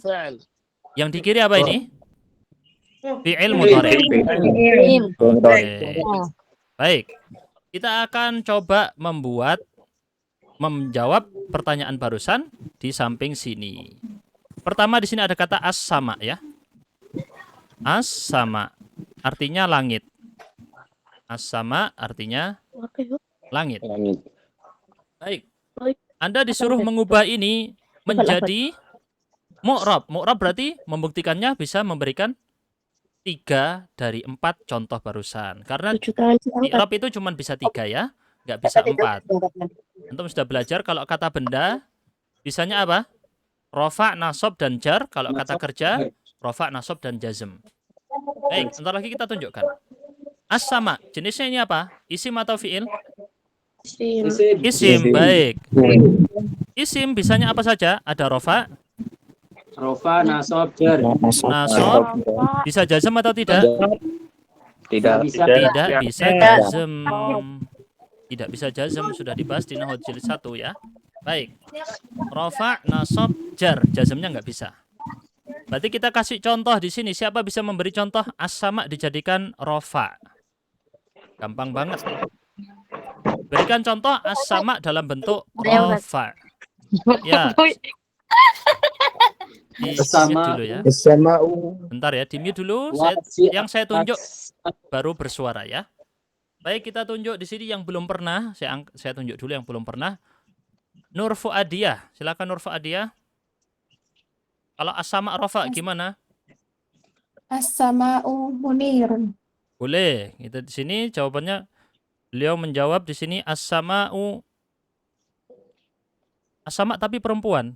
Yang di kiri apa ini? Fi'il mudhari'. Baik. Kita akan coba menjawab pertanyaan barusan di samping sini. Pertama di sini ada kata as-sama ya. As-sama artinya langit. As-sama artinya langit. Baik. Anda disuruh mengubah ini menjadi mu'rab. Mu'rab berarti membuktikannya bisa memberikan 3 dari 4 contoh barusan. Karena i'rab itu cuma bisa 3 ya, nggak bisa 4. Antum sudah belajar kalau kata benda, bisanya apa? Rafa, nasab, dan jar. Kalau kata kerja, rafa, nasab, dan jazm. Baik, sebentar lagi kita tunjukkan. As-sama, jenisnya ini apa? Isim atau fi'il? Isim, baik. Isim bisanya apa saja? Ada rafa, nasab, jar. nasab, bisa jazm atau tidak? Tidak. Tidak bisa jazm. Tidak bisa jazm, sudah dibahas di Nahwu jilid 1 ya. Baik. Rafa, nasab, jar. Jazmnya nggak bisa. Berarti kita kasih contoh di sini. Siapa bisa memberi contoh as-sama dijadikan rafa? Gampang banget. Berikan contoh as-sama dalam bentuk rafa. Ya. Di-mute dulu ya. Bentar ya, di-mute dulu. Yang saya tunjuk baru bersuara ya. Baik, kita tunjuk di sini yang belum pernah. Saya tunjuk dulu yang belum pernah. Nur Fuadiyah. Silakan Nur Fuadiyah. Kalau as-sama rafa gimana? As-sama'u munirun. Boleh. Itu di sini jawabannya beliau menjawab di sini as-sama'u. As-sama tapi perempuan.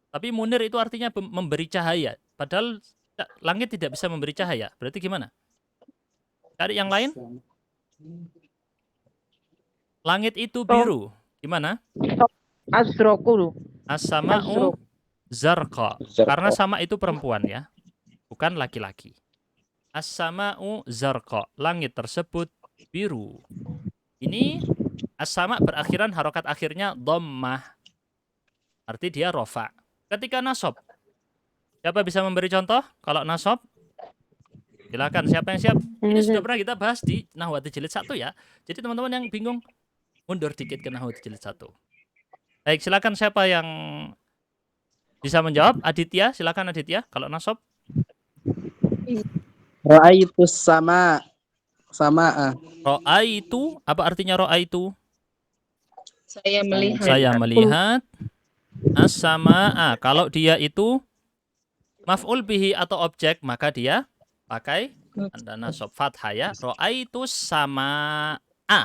Tapi munir itu artinya memberi cahaya. Padahal langit tidak bisa memberi cahaya. Berarti gimana? Cari yang lain? Langit itu biru. Gimana? Asrokul. As-sama'u zarqa. Karena sama itu perempuan ya. Bukan laki-laki. As-sama'u zarqa. Langit tersebut biru. Ini as-sama berakhiran harokat akhirnya dhammah. Arti dia rofa. Ketika nasab. Siapa bisa memberi contoh? Kalau nasab? Silakan, siapa yang siap? Ini sudah pernah kita bahas di Nahwati Jilid 1 ya. Jadi teman-teman yang bingung, mundur dikit ke Nahwati Jilid 1. Baik, silakan siapa yang bisa menjawab? Aditya, silakan Aditya. Kalau nasab? Ra'aitus sama. Sama'a. Ra'aitu, apa artinya ra'aitu? Saya melihat. Saya melihat. As-sama'a. Kalau dia itu maf'ul bihi atau objek, maka dia pakai tanda nasab fathah ya. Ra'aitus sama'a.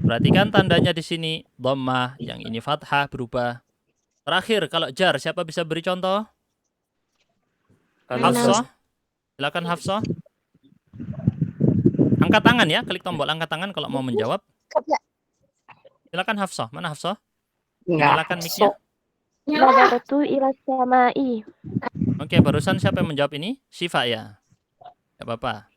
Perhatikan tandanya di sini dhammah, yang ini fathah berubah. Terakhir kalau jar, siapa bisa beri contoh? Hafsah. Silakan Hafsah. Angkat tangan ya, klik tombol angkat tangan kalau mau menjawab. Silakan Hafsah. Mana Hafsah? Nyalakan mic-nya. Nazartu ila samai. Oke, barusan siapa yang menjawab ini? Syifa ya. Ya Bapak.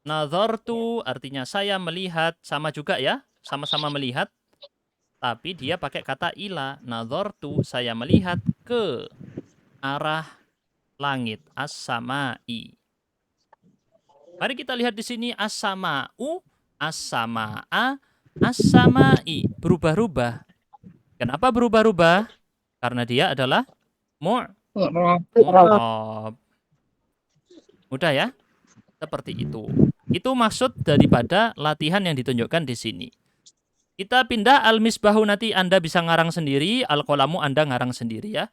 Nazartu artinya saya melihat, sama juga ya, sama-sama melihat. Tapi dia pakai kata ila. Nazartu, saya melihat ke arah langit, as-samai. Mari kita lihat di sini as-sama'u, as-sama'a, as-samai. Berubah-ubah. Kenapa berubah-ubah? Karena dia adalah mu'rab. Mudah ya? Seperti itu. Itu maksud daripada latihan yang ditunjukkan di sini. Kita pindah al-misbahu, nanti Anda bisa ngarang sendiri, al-qalamu Anda ngarang sendiri ya.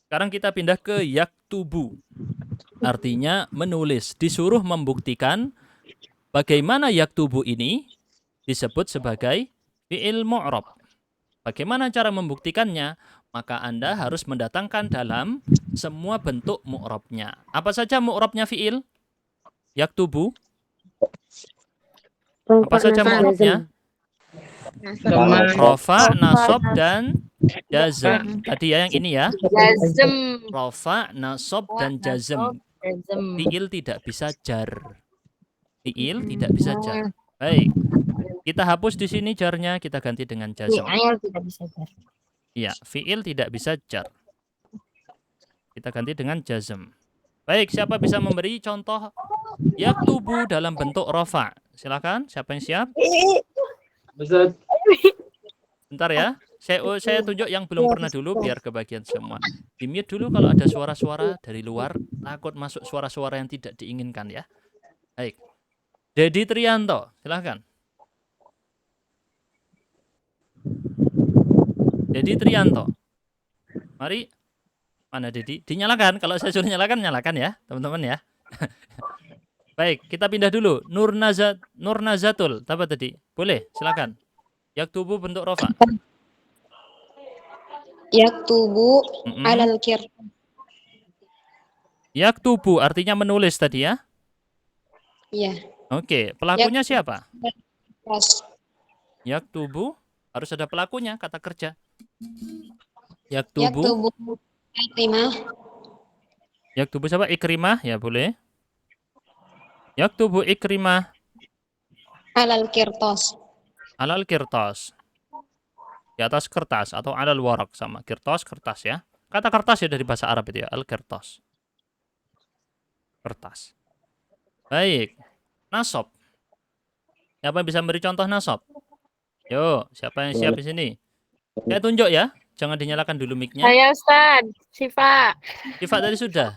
Sekarang kita pindah ke yaktubu. Artinya menulis, disuruh membuktikan bagaimana yaktubu ini disebut sebagai fi'il mu'rab. Bagaimana cara membuktikannya? Maka Anda harus mendatangkan dalam semua bentuk mu'rabnya. Apa saja mu'rabnya fi'il? Yaktubu. Apa saja mu'rabnya? Rofa, nasab, dan jazm. Tadi ya yang ini ya. Jazm. Rofa, nasab, dan jazm. Fi'il tidak bisa jar. Fi'il tidak bisa jar. Baik. Kita hapus di sini jarnya, kita ganti dengan jazm. Fi'il tidak bisa jar. Iya, fi'il tidak bisa jar. Kita ganti dengan jazm. Baik, siapa bisa memberi contoh yaktubu dalam bentuk rofa? Silakan, siapa yang siap? Bentar ya. Saya tunjuk yang belum pernah dulu biar kebagian semua. Di-mute dulu kalau ada suara-suara dari luar, takut masuk suara-suara yang tidak diinginkan ya. Baik. Dedi Trianto, silakan. Dedi Trianto. Mari. Mana Dedi? Dinyalakan. Kalau saya suruh nyalakan, nyalakan ya, teman-teman ya. Baik, kita pindah dulu. Nurnazatul. Apa tadi? Boleh, silakan. Yaktubu bentuk rofa. Yaktubu alal kirtas. Yaktubu artinya menulis tadi ya? Iya. Oke, pelakunya siapa? Yaktubu harus ada pelakunya, kata kerja. Yaktubu. Ikrimah. Yaktubu siapa? Ikrimah, ya boleh. Yaktubu Ikrimah Alal kirtas. alal kirtas. Di atas kertas atau alal warak, sama kirtas, kertas ya. Kata kertas ya dari bahasa Arab itu ya, al-kirtas. Kertas. Baik. Nasab. Siapa yang bisa beri contoh nasab? Yo, siapa yang siap di sini? Saya tunjuk ya. Jangan dinyalakan dulu mic-nya. Saya Ustaz, Syifa. Syifa tadi sudah.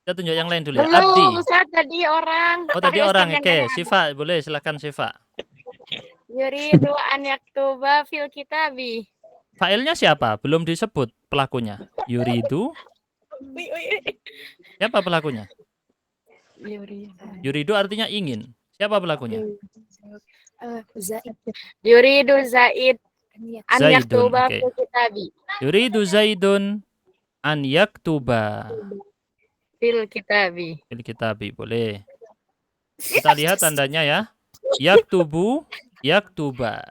Kita tunjuk yang lain dulu ya. Abdi. Belum, Ustaz, tadi orang. Oh, tadi Saya orang. Ustaz Oke, yang Syifa boleh silakan Syifa. yuridu an yaktuba fil kitabi. Failnya siapa? Belum disebut pelakunya. Yuridu. Siapa pelakunya? Yuridu artinya ingin. Siapa pelakunya? Yuridu Zaid an Zaidun, yaktuba oke. fil kitabi. Yuridu Zaidun an yaktuba Fil kitabi. fil kitabi. Boleh. Kita lihat tandanya ya. yaktubu, yaktuba.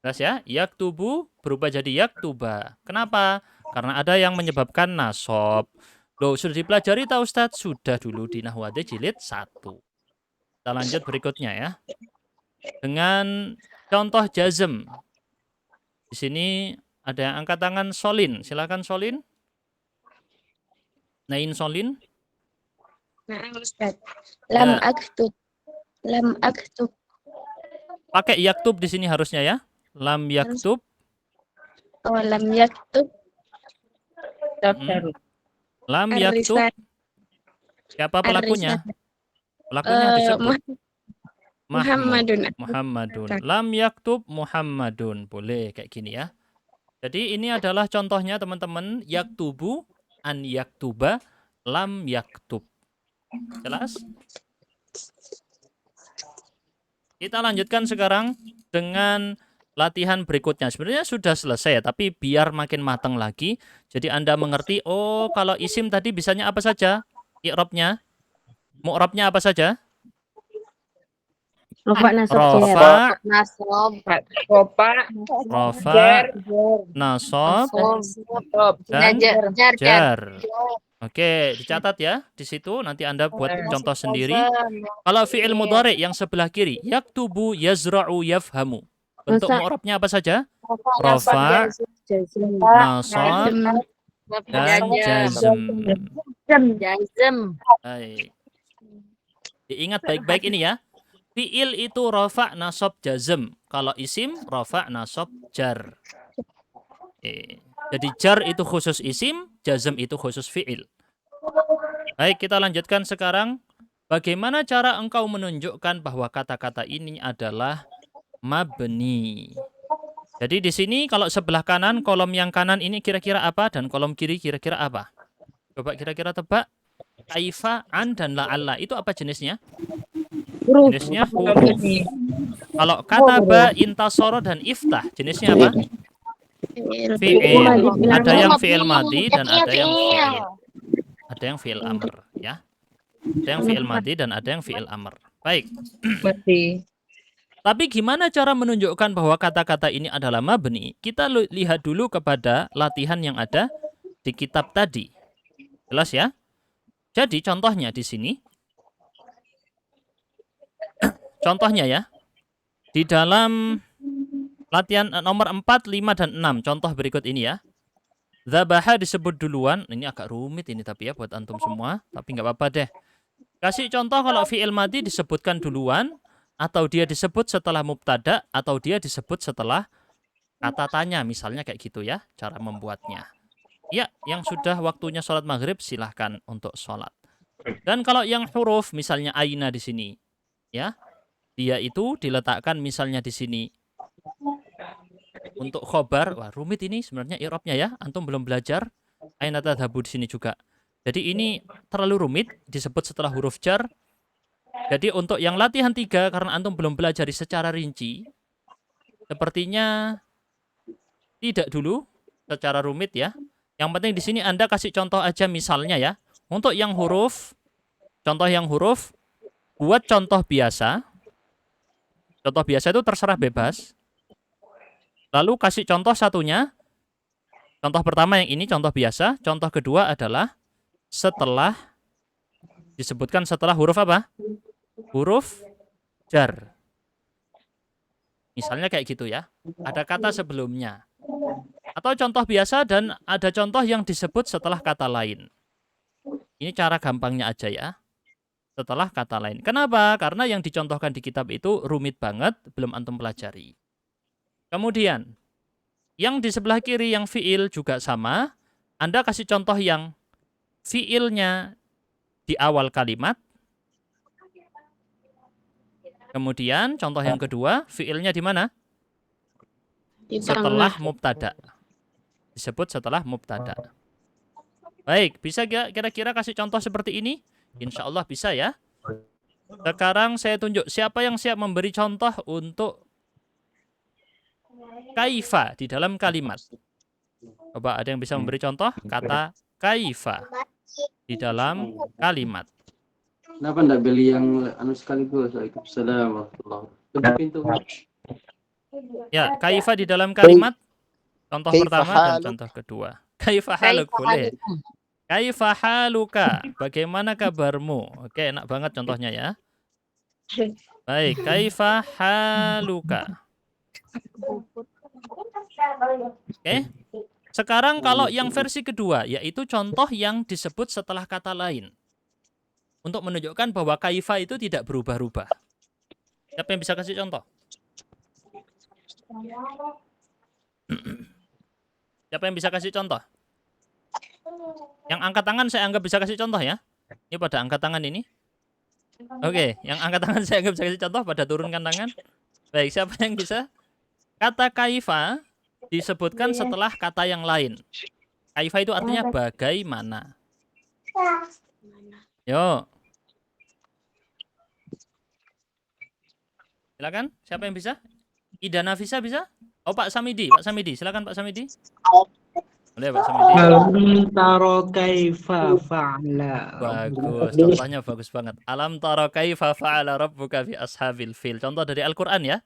Jelas ya? Yaktubu berubah jadi yaktuba. Kenapa? Karena ada yang menyebabkan nasab. Loh, sudah dipelajari tak Ustadz? Sudah dulu di Nahwadeh jilid 1. Kita lanjut berikutnya ya. Dengan contoh jazm. Di sini ada yang angkat tangan Solin. Silakan Solin. Nain Solin. Nah, Ustaz. Lam aktub. Lam aktub. Pakai yaktub di sini harusnya ya. Lam yaktub. Oh, lam yaktub. Lam yaktub. Siapa pelakunya? Pelakunya disebut Muhammadun. Muhammadun. Lam yaktub Muhammadun. Boleh kayak gini ya. Jadi ini adalah contohnya teman-teman. Yaktubu, an yaktuba, lam yaktub. Jelas? Kita lanjutkan sekarang dengan latihan berikutnya. Sebenarnya sudah selesai ya, tapi biar makin matang lagi. Jadi Anda mengerti, oh kalau isim tadi bisanya apa saja? I'rabnya? Mu'rabnya apa saja? Rofa nasab Rofa, Nasab. rofa, nasab, dan jar. Oke, dicatat ya di situ. Nanti Anda buat contoh sendiri. Kalau fi'il mudhari yang sebelah kiri, yaktubu, yazra'u, yafhamu. Bentuk mu'rabnya apa saja? Rofa, nasab, dan jazm. Jazm. Baik. Diingat baik-baik ini ya. Fi'il itu rofa, nasab, jazm. Kalau isim, rofa, nasab, jar. Jadi jar itu khusus isim, jazm itu khusus fi'il. Baik, kita lanjutkan sekarang. Bagaimana cara engkau menunjukkan bahwa kata-kata ini adalah mabni? Jadi di sini kalau sebelah kanan, kolom yang kanan ini kira-kira apa? Dan kolom kiri kira-kira apa? Coba kira-kira tebak. Kaifa, an, dan la'alla. Itu apa jenisnya? Jenisnya huruf. Kalau kataba, intasoro, dan iftah, jenisnya apa? Fi'il. Ada yang fi'il madi dan ada yang fi'il. Ada yang fi'il amr, ya. Ada yang fi'il madi dan ada yang fi'il amr. Baik. Tapi gimana cara menunjukkan bahwa kata-kata ini adalah mabni? Kita lihat dulu kepada latihan yang ada di kitab tadi. Jelas ya? Jadi contohnya di sini. Contohnya ya. Di dalam latihan nomor 4, 5, dan 6. Contoh berikut ini ya. Zabaha disebut duluan. Ini agak rumit ini tapi ya buat antum semua. Tapi nggak apa-apa deh. Kasih contoh kalau fi'il madi disebutkan duluan. Atau dia disebut setelah mubtada. Atau dia disebut setelah kata tanya. Misalnya kayak gitu ya. Cara membuatnya. Ya, yang sudah waktunya sholat maghrib silahkan untuk sholat. Dan kalau yang huruf, misalnya aina di sini, ya, dia itu diletakkan misalnya di sini. Untuk khobar, wah rumit ini sebenarnya i'rabnya ya. Antum belum belajar. Aina tadhabu di sini juga. Jadi ini terlalu rumit, disebut setelah huruf jar. Jadi untuk yang latihan 3, karena antum belum belajar secara rinci, sepertinya tidak dulu secara rumit ya. Yang penting di sini Anda kasih contoh aja misalnya ya. Untuk yang huruf, contoh yang huruf, buat contoh biasa. Contoh biasa itu terserah bebas. Lalu kasih contoh satunya. Contoh pertama yang ini contoh biasa. Contoh kedua adalah setelah, disebutkan setelah huruf apa? Huruf jar. Misalnya kayak gitu ya. Ada kata sebelumnya. Atau contoh biasa dan ada contoh yang disebut setelah kata lain. Ini cara gampangnya aja ya. Setelah kata lain. Kenapa? Karena yang dicontohkan di kitab itu rumit banget, belum antum pelajari. Kemudian, yang di sebelah kiri yang fi'il juga sama. Anda kasih contoh yang fi'ilnya di awal kalimat. Kemudian contoh yang kedua, fi'ilnya di mana? Setelah mubtada. Disebut setelah mubtada. Baik, bisa kira-kira kasih contoh seperti ini? Insya Allah bisa ya. Sekarang saya tunjuk siapa yang siap memberi contoh untuk kaifa di dalam kalimat. Coba ada yang bisa memberi contoh kata kaifa di dalam kalimat. Kenapa enggak beli yang anu sekaligus? Waalaikumsalam warahmatullahi wabarakatuh. Tutup pintu. Ya, kaifa di dalam kalimat contoh Kaifa pertama dan haluk? contoh kedua. Kaifa haluk boleh. Kaifa haluka? Bagaimana kabarmu? Oke, enak banget contohnya ya. Baik, kaifa haluka? Oke. Sekarang kalau yang versi kedua, yaitu contoh yang disebut setelah kata lain. Untuk menunjukkan bahwa kaifa itu tidak berubah-ubah. Siapa yang bisa kasih contoh? Siapa yang bisa kasih contoh? Yang angkat tangan saya anggap bisa kasih contoh ya. Ini pada angkat tangan ini. Oke, yang angkat tangan saya anggap bisa kasih contoh, pada turunkan tangan. Baik, siapa yang bisa? Kata kaifa disebutkan setelah kata yang lain. Kaifa itu artinya bagaimana. Yo. Silakan, siapa yang bisa? Ida Nafisa bisa? Oh, Pak Samidi, silakan Pak Samidi. Boleh Pak Samidi. Alam taro kaifa fa'ala. Bagus, contohnya bagus banget. Alam taro kaifa fa'ala rabbuka fi ashabil fil. Contoh dari Al-Qur'an ya.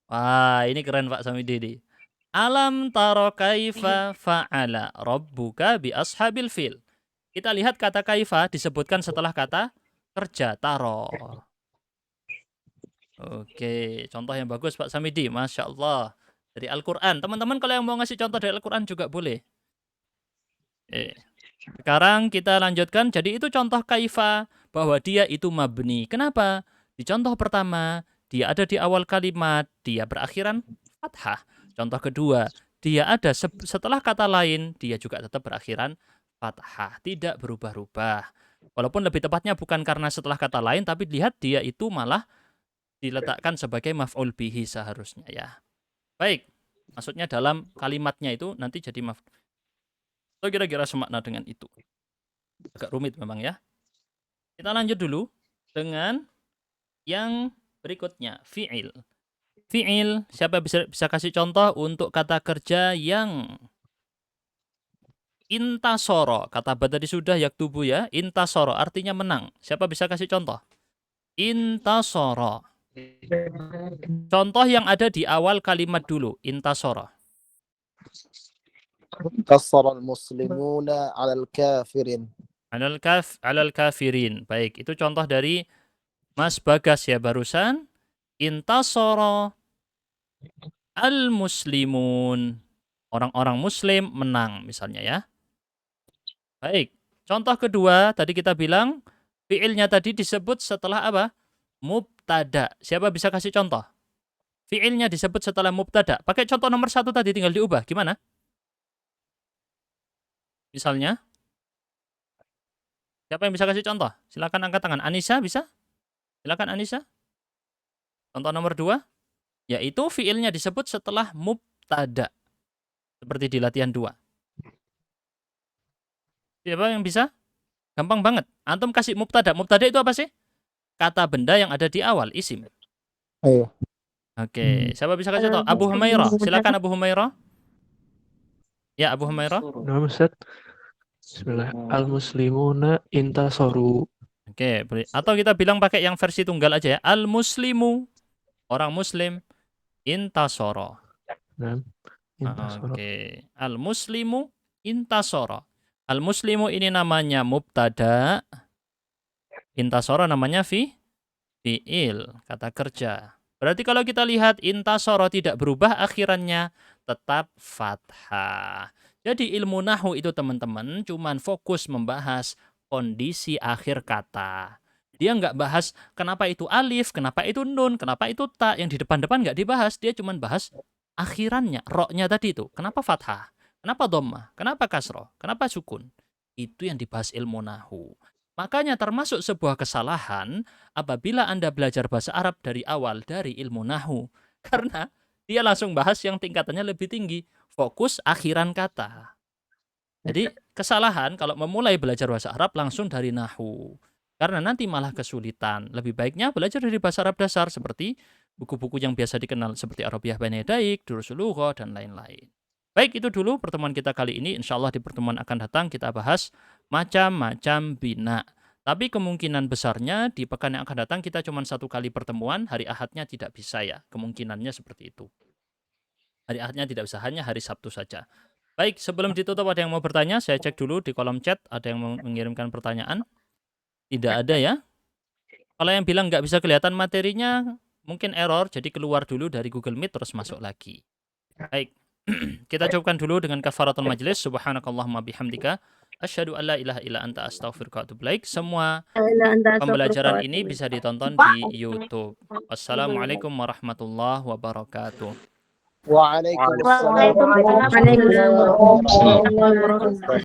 Wah, ini keren Pak Samidi nih. Alam taro kaifa fa'ala rabbuka bi ashabil fil. Kita lihat kata kaifa disebutkan setelah kata kerja taro. Oke, contoh yang bagus Pak Samidi, Masya Allah. Dari Al-Quran. Teman-teman kalau yang mau ngasih contoh dari Al-Quran juga boleh. Sekarang kita lanjutkan. Jadi itu contoh kaifa, bahwa dia itu mabni. Kenapa? Di contoh pertama, dia ada di awal kalimat, dia berakhiran fathah. Contoh kedua, dia ada setelah kata lain, dia juga tetap berakhiran fathah. Tidak berubah-ubah. Walaupun lebih tepatnya bukan karena setelah kata lain, tapi lihat dia itu malah diletakkan sebagai maf'ul bihi seharusnya ya. Baik, maksudnya dalam kalimatnya itu nanti jadi maf'ul. So kira-kira semakna dengan itu. Agak rumit memang ya. Kita lanjut dulu dengan yang berikutnya, fi'il. Fi'il, siapa bisa kasih contoh untuk kata kerja yang intasoro? Kata tadi sudah yaktubu ya. Intasoro artinya menang. Siapa bisa kasih contoh? Intasoro. Contoh yang ada di awal kalimat dulu, intasoro. Kasara al-muslimuna 'alal kafirin. 'Alal kafirin. Baik, itu contoh dari Mas Bagas ya barusan. Intasoro al-muslimun. Orang-orang muslim menang misalnya ya. Baik, contoh kedua tadi kita bilang fi'ilnya tadi disebut setelah apa? Mubtada. Siapa bisa kasih contoh? Fi'ilnya disebut setelah mubtada. Pakai contoh nomor 1 tadi tinggal diubah. Gimana? Misalnya. Siapa yang bisa kasih contoh? Silakan angkat tangan. Anissa bisa? Silakan Anissa. Contoh nomor 2. Yaitu fi'ilnya disebut setelah mubtada. Seperti di latihan 2. Siapa yang bisa? Gampang banget. Antum kasih mubtada. Mubtada itu apa sih? Kata benda yang ada di awal, isim. Ayo. Oke, siapa bisa kasih tahu? Abu Humairah, silakan Abu Humairah. Ya, Abu Humairah. Nah, Ustaz. Bismillah. Al-muslimuna intasoru. Oke, boleh. Atau kita bilang pakai yang versi tunggal aja ya. Al-muslimu, orang muslim, intasoro. Nah, intasoro. Oke, al-muslimu intasoro. Al-muslimu ini namanya mubtada. Intasoro namanya fi'il, kata kerja. Berarti kalau kita lihat intasoro tidak berubah, akhirannya tetap fathah. Jadi ilmu nahu itu teman-teman cuman fokus membahas kondisi akhir kata. Dia nggak bahas kenapa itu alif, kenapa itu nun, kenapa itu ta, yang di depan-depan nggak dibahas. Dia cuman bahas akhirannya, roknya tadi itu. Kenapa fathah, kenapa dhammah, kenapa kasroh, kenapa sukun. Itu yang dibahas ilmu nahu. Makanya termasuk sebuah kesalahan apabila Anda belajar bahasa Arab dari awal, dari ilmu nahu. Karena dia langsung bahas yang tingkatannya lebih tinggi. Fokus akhiran kata. Jadi kesalahan kalau memulai belajar bahasa Arab langsung dari nahu. Karena nanti malah kesulitan. Lebih baiknya belajar dari bahasa Arab dasar seperti buku-buku yang biasa dikenal seperti Arabiyah Baina Yadaik, Durusul Lughah, dan lain-lain. Baik, itu dulu pertemuan kita kali ini. Insya Allah di pertemuan akan datang kita bahas macam-macam bina. Tapi kemungkinan besarnya di pekan yang akan datang kita cuma 1 kali pertemuan, hari Ahadnya tidak bisa ya. Kemungkinannya seperti itu. Hari Ahadnya tidak bisa, hanya hari Sabtu saja. Baik, sebelum ditutup ada yang mau bertanya? Saya cek dulu di kolom chat, ada yang mau mengirimkan pertanyaan? Tidak ada ya. Kalau yang bilang nggak bisa kelihatan materinya, mungkin error, jadi keluar dulu dari Google Meet terus masuk lagi. Baik, kita cukupkan dulu dengan kafaratul majlis. Subhanakallahumma bihamdika. Asyhadu an la ilaha illa anta astaghfiruka wa atubu ilaik. Semua pembelajaran ini bisa ditonton di YouTube. Wassalamualaikum warahmatullahi wabarakatuh. Waalaikumsalam. Waalaikumsalam warahmatullahi wabarakatuh.